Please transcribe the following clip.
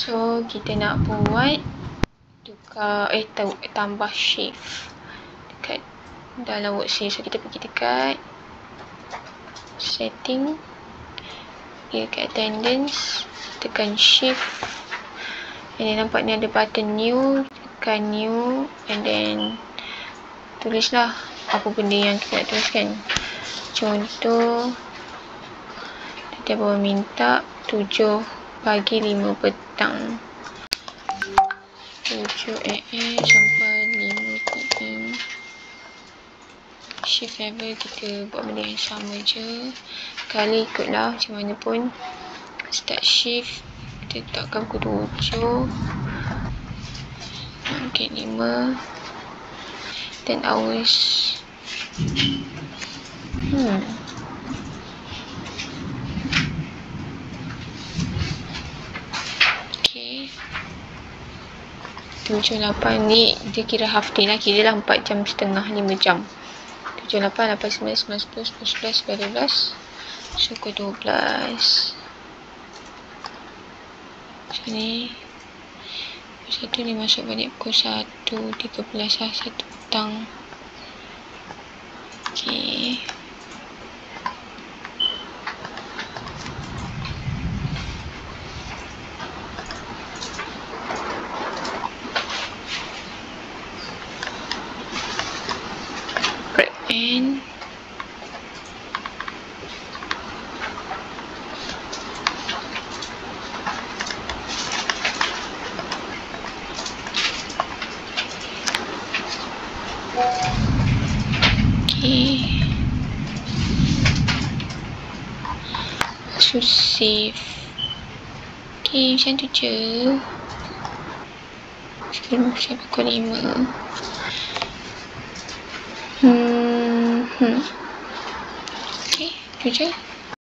So kita nak buat tambah shift dekat dalam worksheet. So kita pergi dekat setting, dekat attendance, tekan shift, and then nampak ni ada button new, tekan new, and then tulislah apa benda yang kita nak tuliskan. Contoh dia bawa minta 7 pagi 5 petang, 7 AM sampai 5 PM. Shift level kita buat benda yang sama je, kali ikutlah macam mana pun. Start shift kita letakkan pukul 7, okay, 5, 10 hours. Okay, 7-8 ni dia kira half day lah, kira lah 4 jam setengah, 5 jam. 7-8, 8-9, 9-10, 10-11, 12, so pukul 12. So ni pukul 1 ni masuk balik pukul 1.13 lah, 1 petang. Okay, and okay, so save. Okay, macam tu je. Sekarang saya pukul 5. Okay, tu je.